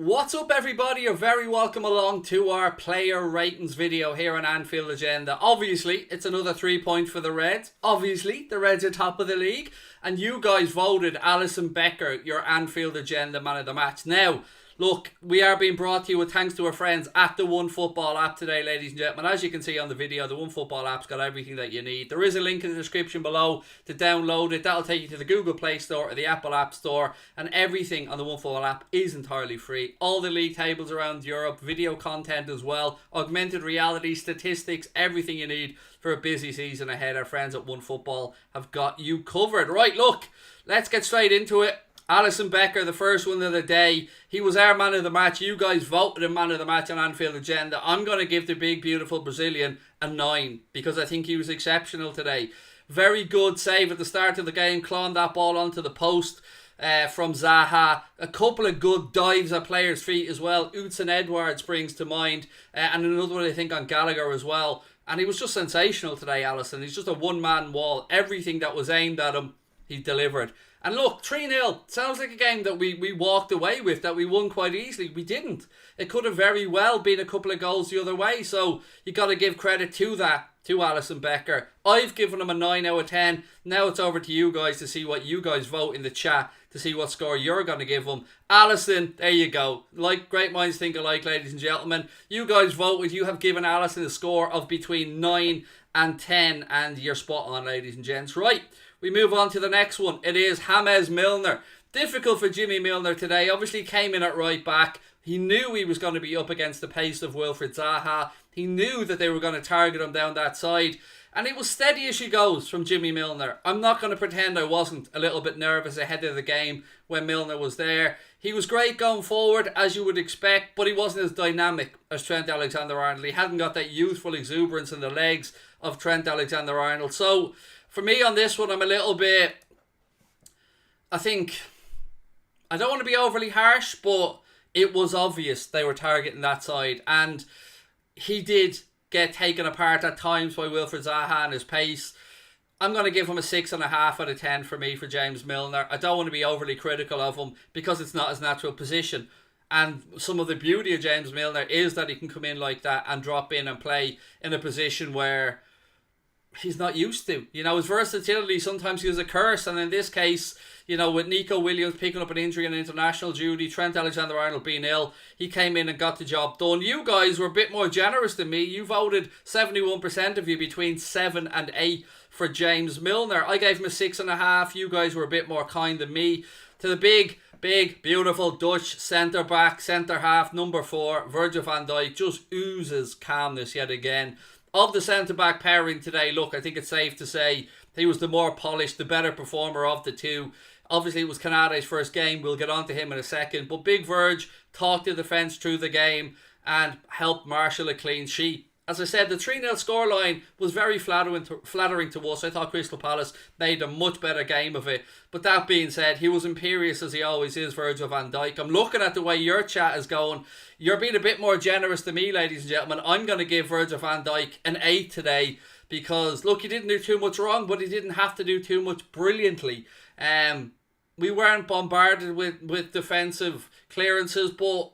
What's up everybody, you're very welcome along to our player ratings video here on Anfield Agenda. Obviously, it's another 3 points for the Reds. Obviously, the Reds are top of the league. And you guys voted Alisson Becker your Anfield Agenda man of the match. Now, look, we are being brought to you with thanks to our friends at the OneFootball app today, ladies and gentlemen. As you can see on the video, the OneFootball app's got everything that you need. There is a link in the description below to download it. That'll take you to the Google Play Store or the Apple App Store. And everything on the OneFootball app is entirely free. All the league tables around Europe, video content as well, augmented reality, statistics, everything you need for a busy season ahead. Our friends at OneFootball have got you covered. Right, look, let's get straight into it. Alisson Becker, the first one of the day. He was our man of the match. You guys voted him man of the match on Anfield Agenda. I'm going to give the big, beautiful Brazilian a 9 because I think he was exceptional today. Very good save at the start of the game. Clawing that ball onto the post from Zaha. A couple of good dives at players' feet as well. Hudson Edwards springs to mind. And another one I think on Gallagher as well. And he was just sensational today, Alisson. He's just a one-man wall. Everything that was aimed at him, he delivered. And look, 3-0, sounds like a game that we walked away with, that we won quite easily. We didn't. It could have very well been a couple of goals the other way. So you got to give credit to that, to Alisson Becker. I've given him a 9 out of 10. Now it's over to you guys to see what you guys vote in the chat, to see what score you're going to give him. Alisson, there you go. Like great minds think alike, ladies and gentlemen. You guys voted. You have given Alisson a score of between 9 and 10. And you're spot on, ladies and gents. Right. We move on to the next one. It is James Milner. Difficult for Jimmy Milner today. Obviously came in at right back. He knew he was going to be up against the pace of Wilfried Zaha. He knew that they were going to target him down that side. And it was steady as she goes from Jimmy Milner. I'm not going to pretend I wasn't a little bit nervous ahead of the game when Milner was there. He was great going forward, as you would expect, but he wasn't as dynamic as Trent Alexander-Arnold. He hadn't got that youthful exuberance in the legs of Trent Alexander-Arnold. So for me on this one, I'm a little bit, I don't want to be overly harsh, but it was obvious they were targeting that side. And he did get taken apart at times by Wilfried Zaha and his pace. I'm going to give him a 6.5 out of 10 for me for James Milner. I don't want to be overly critical of him because it's not his natural position. And some of the beauty of James Milner is that he can come in like that and drop in and play in a position where he's not used to. You know, his versatility sometimes is a curse, and in this case, you know, with Nico Williams picking up an injury on international duty, Trent Alexander-Arnold being ill, he came in and got the job done. You guys were a bit more generous than me. You voted 71% of you between 7 and 8 for James Milner. I gave him a 6.5. You guys were a bit more kind than me. To the big, beautiful Dutch centre-back, centre-half, number 4, Virgil van Dijk, just oozes calmness yet again. Of the centre-back pairing today, look, I think it's safe to say he was the more polished, the better performer of the two. Obviously, it was Canade's first game. We'll get on to him in a second. But Big Verge talked the defence through the game and helped marshal a clean sheet. As I said, the 3-0 scoreline was very flattering to us. I thought Crystal Palace made a much better game of it. But that being said, he was imperious as he always is, Virgil van Dijk. I'm looking at the way your chat is going. You're being a bit more generous than me, ladies and gentlemen. I'm going to give Virgil van Dijk an 8 today because, look, he didn't do too much wrong, but he didn't have to do too much brilliantly. We weren't bombarded with defensive clearances, but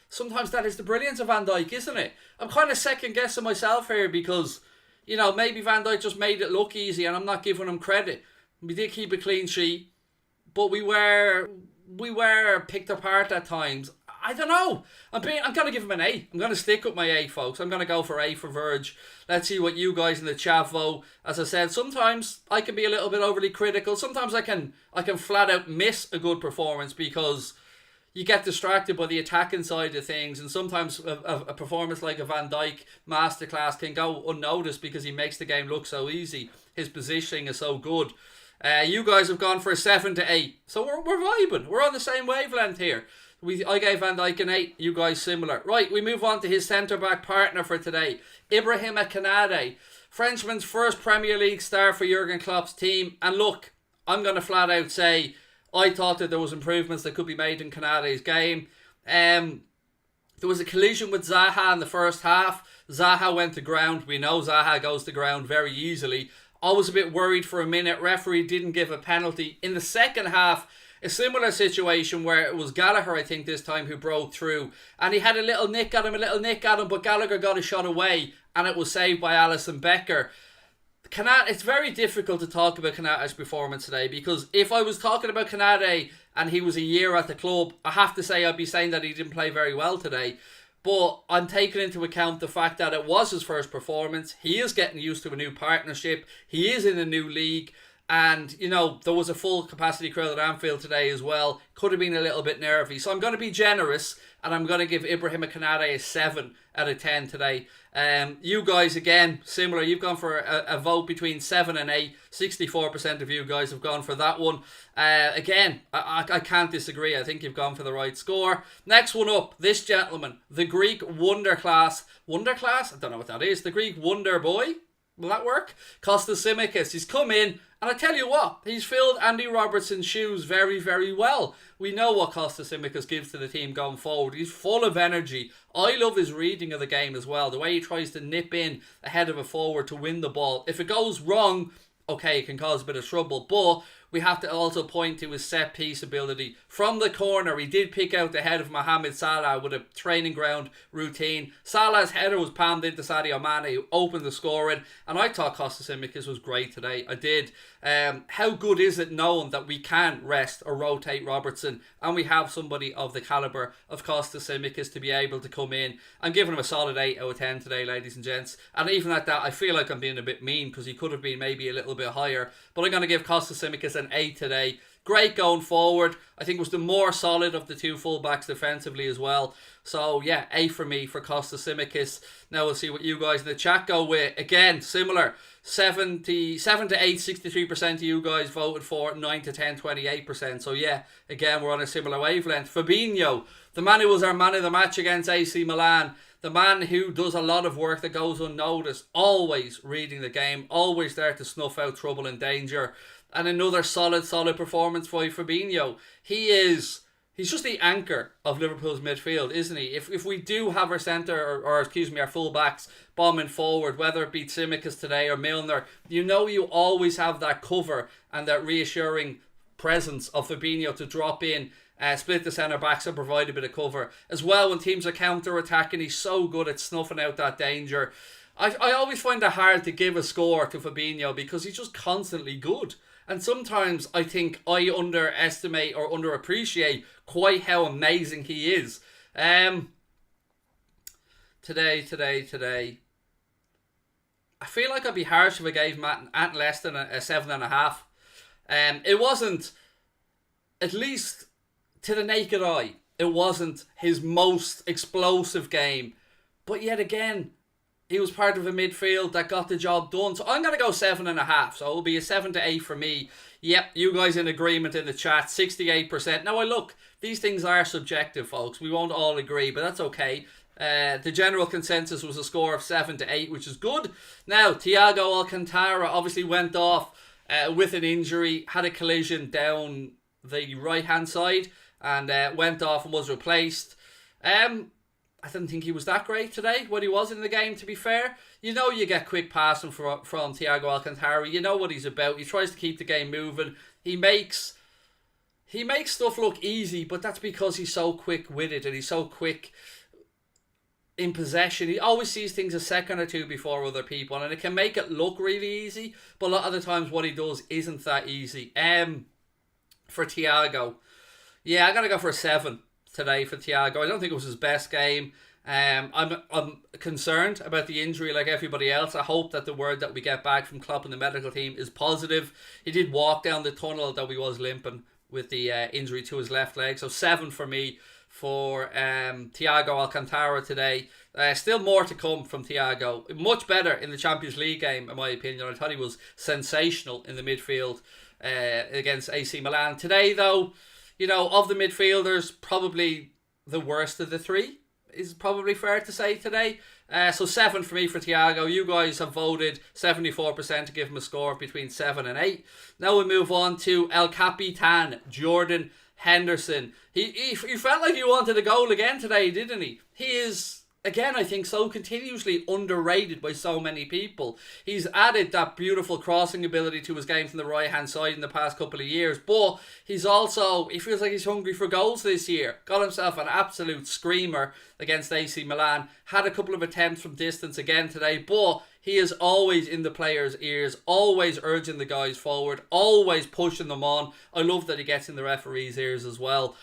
sometimes that is the brilliance of Van Dijk, isn't it? I'm kind of second guessing myself here because, you know, maybe Van Dijk just made it look easy and I'm not giving him credit. We did keep a clean sheet, but we were picked apart at times. I don't know. I'm going to give him an 8. I'm going to stick with my 8, folks. I'm going to go for 8 for Verge. Let's see what you guys in the chat vote. As I said, sometimes I can be a little bit overly critical. Sometimes I can flat out miss a good performance because you get distracted by the attacking side of things, and sometimes a performance like a Van Dijk masterclass can go unnoticed because he makes the game look so easy. His positioning is so good. You guys have gone for a 7 to 8, so we're vibing. We're on the same wavelength here. I gave Van Dijk an 8, you guys similar. Right, we move on to his centre-back partner for today, Ibrahima Konate. Frenchman's first Premier League start for Jurgen Klopp's team. And look, I'm going to flat out say I thought that there was improvements that could be made in Konate's game. There was a collision with Zaha in the first half. Zaha went to ground. We know Zaha goes to ground very easily. I was a bit worried for a minute. Referee didn't give a penalty. In the second half, a similar situation where it was Gallagher, I think, this time who broke through, and he had a little nick at him, but Gallagher got a shot away, and it was saved by Alisson Becker. It's very difficult to talk about Konate's performance today, because if I was talking about Konate and he was a year at the club, I have to say I'd be saying that he didn't play very well today. But I'm taking into account the fact that it was his first performance. He is getting used to a new partnership. He is in a new league. And, you know, there was a full capacity crowd at Anfield today as well. Could have been a little bit nervy. So I'm going to be generous, and I'm going to give Ibrahima Konate a 7 out of 10 today. You guys, again, similar. You've gone for a vote between 7 and 8. 64% of you guys have gone for that one. Again, I can't disagree. I think you've gone for the right score. Next one up, this gentleman, the Greek wonder class. Wonder class? I don't know what that is. The Greek wonder boy? Will that work? Kostas Tsimikas. He's come in, and I tell you what, he's filled Andy Robertson's shoes very, very well. We know what Kostas Tsimikas gives to the team going forward. He's full of energy. I love his reading of the game as well. The way he tries to nip in ahead of a forward to win the ball. If it goes wrong, okay, it can cause a bit of trouble, but we have to also point to his set piece ability. From the corner, he did pick out the head of Mohamed Salah with a training ground routine. Salah's header was palmed into Sadio Mane, who opened the scoring, and I thought Kostas Tsimikas was great today. I did. How good is it knowing that we can rest or rotate Robertson, and we have somebody of the calibre of Kostas Tsimikas to be able to come in? I'm giving him a solid 8 out of 10 today, ladies and gents. And even at that, I feel like I'm being a bit mean, because he could have been maybe a little bit higher. But I'm going to give Kostas Tsimikas an 8 today. Great going forward. I think it was the more solid of the two fullbacks defensively as well. So yeah, 8 for me for Kostas Tsimikas. Now we'll see what you guys in the chat go with. Again, similar. 7 to 8, 63% of you guys voted for it. 9 to 10, 28%. So yeah, again, we're on a similar wavelength. Fabinho, the man who was our man of the match against AC Milan. The man who does a lot of work that goes unnoticed. Always reading the game. Always there to snuff out trouble and danger. And another solid performance by Fabinho. He's just the anchor of Liverpool's midfield, isn't he? If we do have our centre, or excuse me, our full-backs bombing forward, whether it be Tsimikas today or Milner, you know you always have that cover and that reassuring presence of Fabinho to drop in, split the centre-backs and provide a bit of cover. As well, when teams are counter-attacking, he's so good at snuffing out that danger. I always find it hard to give a score to Fabinho because he's just constantly good. And sometimes I think I underestimate or underappreciate quite how amazing he is. Today. I feel like I'd be harsh if I gave Ant Leston a 7.5. It wasn't, at least to the naked eye, it wasn't his most explosive game. But yet again, he was part of a midfield that got the job done. So I'm going to go 7.5. So it'll be a 7 to 8 for me. Yep, you guys in agreement in the chat. 68%. Now, look, these things are subjective, folks. We won't all agree, but that's okay. The general consensus was a score of 7 to 8, which is good. Now, Thiago Alcantara obviously went off with an injury, had a collision down the right-hand side, and went off and was replaced. I didn't think he was that great today when he was in the game, to be fair. You know you get quick passing from Thiago Alcantara. You know what he's about. He tries to keep the game moving. He makes stuff look easy, but that's because he's so quick with it and he's so quick in possession. He always sees things a second or two before other people, and it can make it look really easy, but a lot of the times what he does isn't that easy. For Thiago, yeah, I gotta go for a 7 today for Thiago. I don't think it was his best game. I'm concerned about the injury like everybody else. I hope that the word that we get back from Klopp and the medical team is positive. He did walk down the tunnel, though he was limping with the injury to his left leg. So 7 for me for Thiago Alcantara today. Still more to come from Thiago. Much better in the Champions League game, in my opinion. I thought he was sensational in the midfield against AC Milan. Today, though, you know, of the midfielders, probably the worst of the three is probably fair to say today. So 7 for me for Thiago. You guys have voted 74% to give him a score of between 7 and 8. Now we move on to El Capitan, Jordan Henderson. He felt like he wanted a goal again today, didn't he? He is again, I think so continuously underrated by so many people. He's added that beautiful crossing ability to his game from the right hand side in the past couple of years, but he feels like he's hungry for goals this year. Got himself an absolute screamer against AC Milan, had a couple of attempts from distance again today, but he is always in the players' ears, always urging the guys forward, always pushing them on. I love that he gets in the referees' ears as well.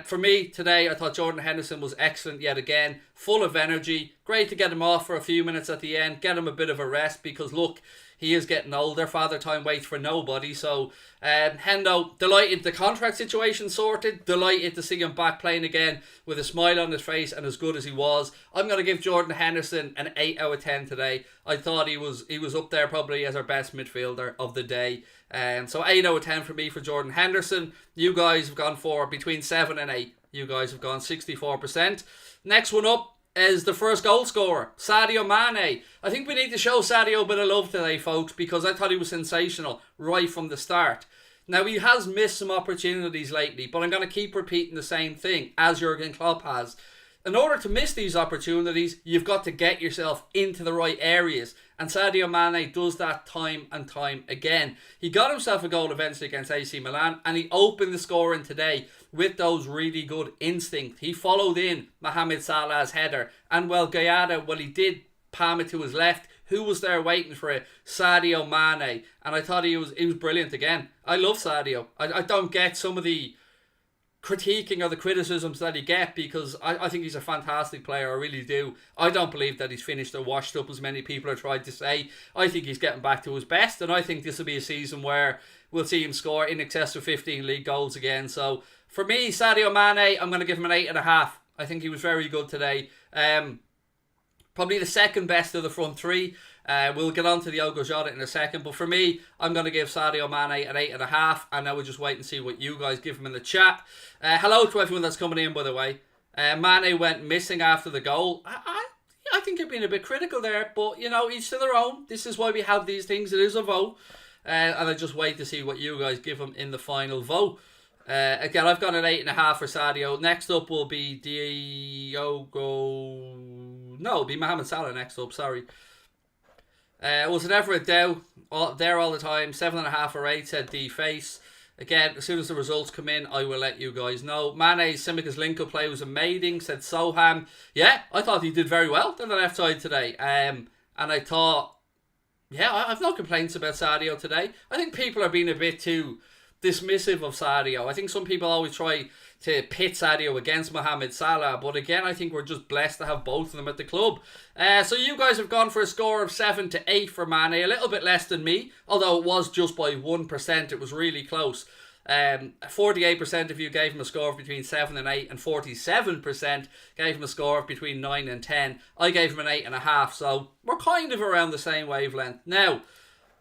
For me today, I thought Jordan Henderson was excellent yet again, full of energy. Great to get him off for a few minutes at the end, get him a bit of a rest, because look, he is getting older. Father time waits for nobody. So Hendo, delighted the contract situation sorted, delighted to see him back playing again with a smile on his face and as good as he was. I'm going to give Jordan Henderson an 8 out of 10 today. I thought he was up there probably as our best midfielder of the day. So 8 out of 10 for me for Jordan Henderson. You guys have gone for between 7 and 8. You guys have gone 64%. Next one up is the first goal scorer, Sadio Mane. I think we need to show Sadio a bit of love today, folks, because I thought he was sensational right from the start. Now, he has missed some opportunities lately, but I'm going to keep repeating the same thing, as Jurgen Klopp has. In order to miss these opportunities, you've got to get yourself into the right areas. And Sadio Mane does that time and time again. He got himself a goal eventually against AC Milan, and he opened the scoring today with those really good instincts. He followed in Mohamed Salah's header, and he did palm it to his left. Who was there waiting for it? Sadio Mane. And I thought he was brilliant again. I love Sadio. I don't get some of the critiquing or the criticisms that he get, because I think he's a fantastic player. I really do. I don't believe that he's finished or washed up, as many people are trying to say. I think he's getting back to his best, and I think this will be a season where we'll see him score in excess of 15 league goals again. So for me, Sadio Mane, I'm going to give him an 8.5. I think he was very good today. Probably the second best of the front three. We'll get on to Diogo Jota in a second, but for me, I'm going to give Sadio Mane an 8.5, and now we'll just wait and see what you guys give him in the chat. Hello to everyone that's coming in, by the way. Mane went missing after the goal. I think you're being a bit critical there, but each to their own. This is why we have these things. It is a vote, and I just wait to see what you guys give him in the final vote. Again, I've got an 8.5 for Sadio. Next up will be it'll be Mohamed Salah next up, sorry. Was it ever a doubt? There all the time. 7.5 or 8, said D-Face. Again, as soon as the results come in, I will let you guys know. Mane's Simicas link-up play was amazing, said Soham. Yeah, I thought he did very well on the left side today. And I thought, I've no complaints about Sadio today. I think people are being a bit too dismissive of Sadio. I think some people always try to pit Sadio against Mohamed Salah, but again, I think we're just blessed to have both of them at the club. So you guys have gone for a score of 7 to 8 for Mane, a little bit less than me, although it was just by 1%. It was really close. 48% of you gave him a score of between 7 and 8, and 47% gave him a score of between 9 and 10. I gave him an 8.5, so we're kind of around the same wavelength. Now,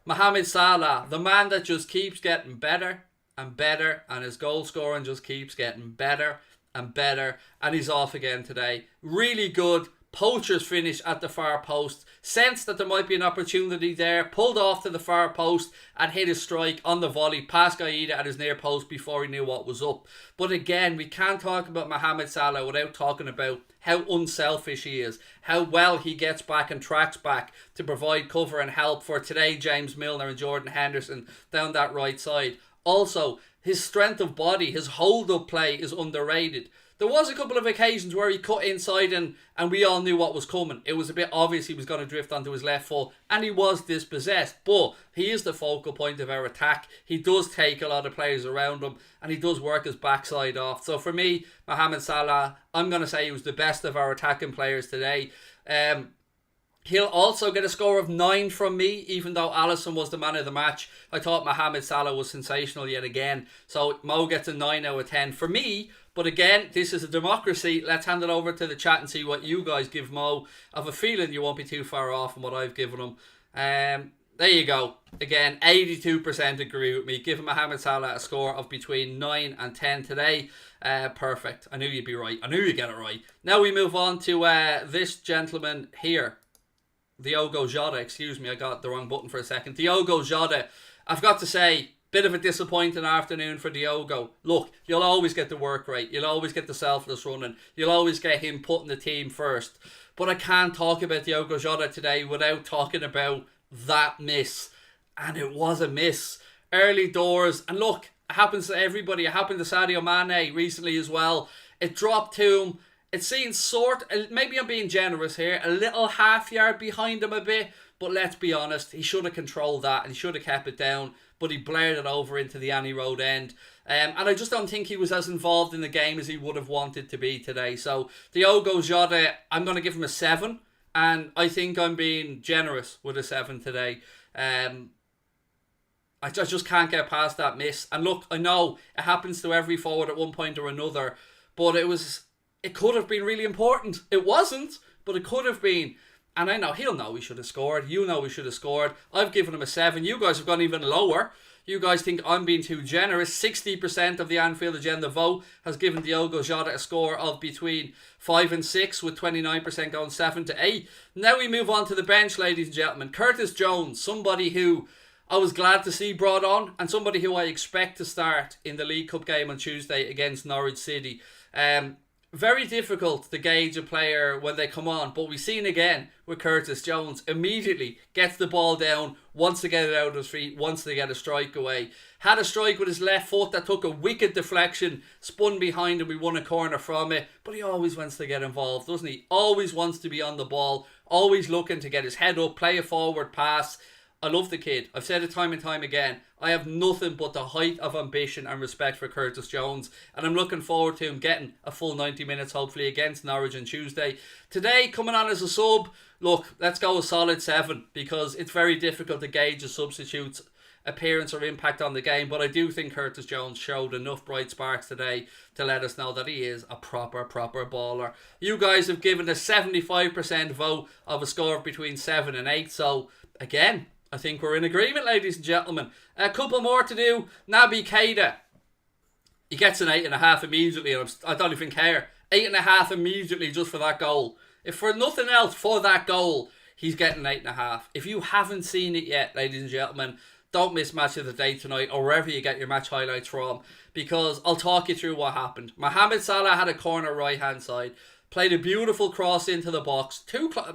Mohamed Salah, the man that just keeps getting better and better, and his goal scoring just keeps getting better and better, and he's off again today. Really good poacher's finish at the far post. Sensed that there might be an opportunity there, pulled off to the far post and hit his strike on the volley past Keita at his near post before he knew what was up. But again, we can't talk about Mohamed Salah without talking about how unselfish he is, how well he gets back and tracks back to provide cover and help for today James Milner and Jordan Henderson down that right side. Also, his strength of body, his hold-up play is underrated. There was a couple of occasions where he cut inside and we all knew what was coming. It was a bit obvious he was going to drift onto his left foot, and he was dispossessed. But he is the focal point of our attack. He does take a lot of players around him, and he does work his backside off. So for me, Mohamed Salah, I'm going to say he was the best of our attacking players today. He'll also get a score of 9 from me, even though Alisson was the man of the match. I thought Mohamed Salah was sensational yet again. So Mo gets a 9 out of 10 for me. But again, this is a democracy. Let's hand it over to the chat and see what you guys give Mo. I have a feeling you won't be too far off from what I've given him. There you go. Again, 82% agree with me. Giving Mohamed Salah a score of between 9 and 10 today. Perfect. I knew you'd be right. I knew you'd get it right. Now we move on to this gentleman here. Diogo Jota, excuse me, I got the wrong button for a second. Diogo Jota, I've got to say, Bit of a disappointing afternoon for Diogo. Look, you'll always get the work rate. You'll always get the selfless running. You'll always get him putting the team first. But I can't talk about Diogo Jota today without talking about that miss. And it was a miss. Early doors. And look, it happens to everybody. It happened to Sadio Mane recently as well. It dropped to him. It seems maybe I'm being generous here, a little half yard behind him a bit. But let's be honest, he should have controlled that and he should have kept it down. But he blared it over into the Annie Road end. And I just don't think he was as involved in the game as he would have wanted to be today. So Diogo Jota, I'm going to give him a 7. And I think I'm being generous with a 7 today. I just can't get past that miss. And look, I know it happens to every forward at one point or another. But it could have been really important. It wasn't, but it could have been. And I know he'll know he should have scored. You know he should have scored. I've given him a 7. You guys have gone even lower. You guys think I'm being too generous. 60% of the Anfield Agenda vote has given Diogo Jota a score of between 5 and 6, with 29% going 7 to 8. Now we move on to the bench, ladies and gentlemen. Curtis Jones, somebody who I was glad to see brought on, and somebody who I expect to start in the League Cup game on Tuesday against Norwich City. Very difficult to gauge a player when they come on, but we've seen again with Curtis Jones, immediately gets the ball down, wants to get it out of his feet, wants to get a strike away. Had a strike with his left foot that took a wicked deflection, spun behind and we won a corner from it, but he always wants to get involved, doesn't he? Always wants to be on the ball, always looking to get his head up, play a forward pass. I love the kid. I've said it time and time again. I have nothing but the height of ambition and respect for Curtis Jones. And I'm looking forward to him getting a full 90 minutes, hopefully, against Norwich on Tuesday. Today, coming on as a sub, look, let's go a solid 7. Because it's very difficult to gauge a substitute's appearance or impact on the game. But I do think Curtis Jones showed enough bright sparks today to let us know that he is a proper baller. You guys have given a 75% vote of a score of between 7 and 8. So, again, I think we're in agreement, ladies and gentlemen. A couple more to do. Naby Keita. He gets an 8.5 immediately, and I don't even care. 8.5 immediately just for that goal. If for nothing else, for that goal, he's getting 8.5. If you haven't seen it yet, ladies and gentlemen, don't miss Match of the Day tonight, or wherever you get your match highlights from, because I'll talk you through what happened. Mohamed Salah had a corner right-hand side. Played a beautiful cross into the box.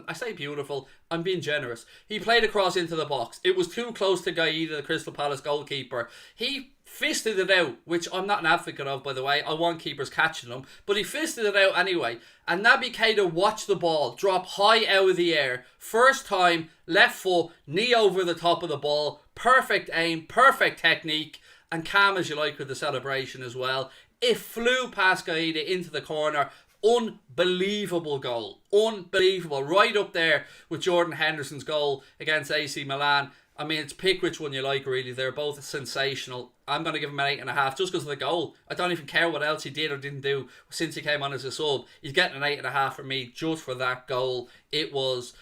I say beautiful, I'm being generous. He played a cross into the box. It was too close to Gaida, the Crystal Palace goalkeeper. He fisted it out, which I'm not an advocate of, by the way. I want keepers catching them. But he fisted it out anyway. And Naby Keita watched the ball drop high out of the air. First time, left foot, knee over the top of the ball. Perfect aim, perfect technique. And calm as you like with the celebration as well. It flew past Gaida into the corner. Unbelievable goal. Unbelievable. Right up there with Jordan Henderson's goal against AC Milan. I mean, it's pick which one you like, really. They're both sensational. I'm going to give him an 8.5 just because of the goal. I don't even care what else he did or didn't do since he came on as a sub. He's getting an 8.5 from me just for that goal. It was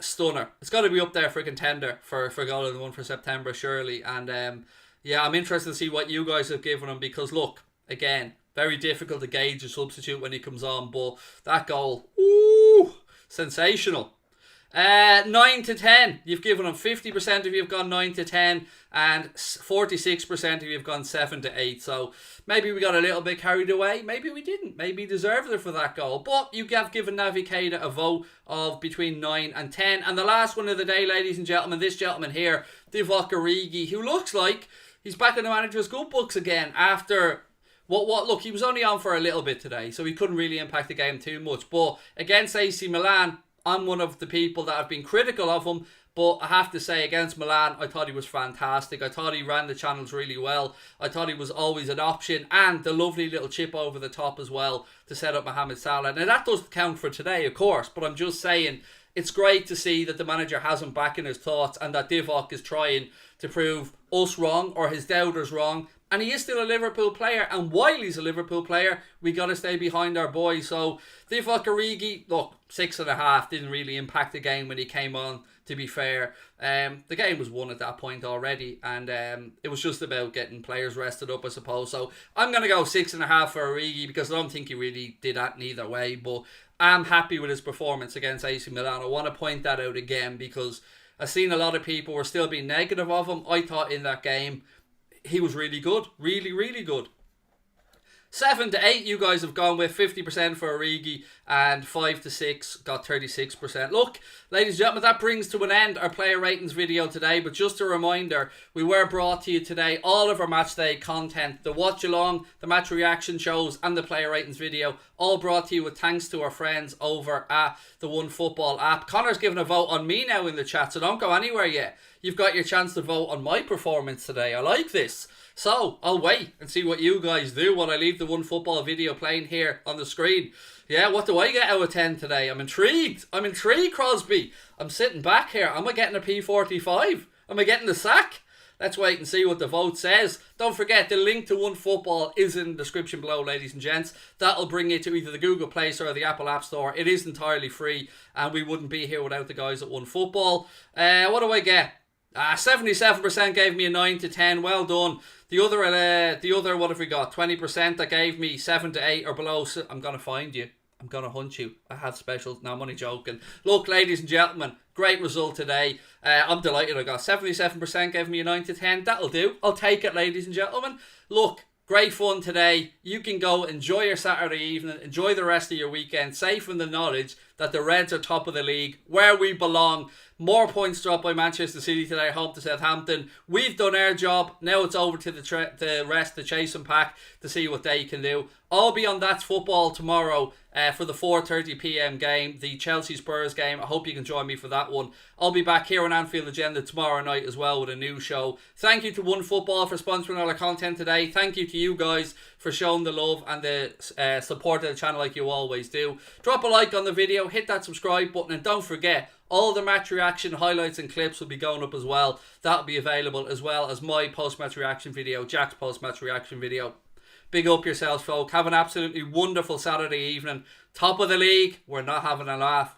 stunner. It's got to be up there for a contender for goal of the one for September, surely. And yeah, I'm interested to see what you guys have given him, because look, again, very difficult to gauge a substitute when he comes on, but that goal, ooh, sensational. 9 to 10, you've given him 50% of you have gone 9 to 10, and 46% of you have gone 7 to 8. So maybe we got a little bit carried away, maybe we didn't, maybe he deserved it for that goal. But you have given Naby Keita a vote of between 9 and 10. And the last one of the day, ladies and gentlemen, this gentleman here, Divock Origi, who looks like he's back in the manager's good books again after... Look, he was only on for a little bit today, so he couldn't really impact the game too much. But against AC Milan, I'm one of the people that have been critical of him. But I have to say, against Milan, I thought he was fantastic. I thought he ran the channels really well. I thought he was always an option. And the lovely little chip over the top as well to set up Mohamed Salah. Now, that doesn't count for today, of course. But I'm just saying, it's great to see that the manager has him back in his thoughts, and that Divock is trying to prove us wrong, or his doubters wrong. And he is still a Liverpool player. And while he's a Liverpool player, we got to stay behind our boy. So, Divock Origi, look, 6.5. Didn't really impact the game when he came on, to be fair. The game was won at that point already. And it was just about getting players rested up, I suppose. So, I'm going to go 6.5 for Origi, because I don't think he really did that neither way. But I'm happy with his performance against AC Milan. I want to point that out again, because I've seen a lot of people were still being negative of him. I thought in that game... he was really good. Really, really good. 7 to 8 you guys have gone with 50% for Origi, and 5 to 6 got 36%. Look, ladies and gentlemen, that brings to an end our player ratings video today. But just a reminder, we were brought to you today all of our match day content, the watch along, the match reaction shows, and the player ratings video, all brought to you with thanks to our friends over at the OneFootball app. Connor's giving a vote on me now in the chat, so don't go anywhere yet. You've got your chance to vote on my performance today. I like this. So, I'll wait and see what you guys do while I leave the OneFootball video playing here on the screen. Yeah, what do I get out of 10 today? I'm intrigued. I'm intrigued, Crosby. I'm sitting back here. Am I getting a P45? Am I getting the sack? Let's wait and see what the vote says. Don't forget, the link to OneFootball is in the description below, ladies and gents. That'll bring you to either the Google Play Store or the Apple App Store. It is entirely free, and we wouldn't be here without the guys at OneFootball. What do I get? 77% gave me a 9 to 10. Well done. The other, what have we got? 20% that gave me 7 to 8 or below. So I'm going to find you. I'm going to hunt you. I have specials. No, I'm only joking. Look, ladies and gentlemen, great result today. I'm delighted I got 77% gave me a 9 to 10. That'll do. I'll take it, ladies and gentlemen. Look, great fun today. You can go enjoy your Saturday evening. Enjoy the rest of your weekend. Safe in the knowledge that the Reds are top of the league, where we belong. More points dropped by Manchester City today, home to Southampton. We've done our job. Now it's over to the rest, the chasing pack, to see what they can do. I'll be on That's Football tomorrow for the 4:30 p.m. game, the Chelsea Spurs game. I hope you can join me for that one. I'll be back here on Anfield Agenda tomorrow night as well with a new show. Thank you to OneFootball for sponsoring all our content today. Thank you to you guys for showing the love and the support of the channel like you always do. Drop a like on the video, hit that subscribe button, and don't forget, all the match reaction highlights and clips will be going up as well. That'll be available as well as my post-match reaction video, Jack's post-match reaction video. Big up yourselves, folk. Have an absolutely wonderful Saturday evening. Top of the league. We're not having a laugh.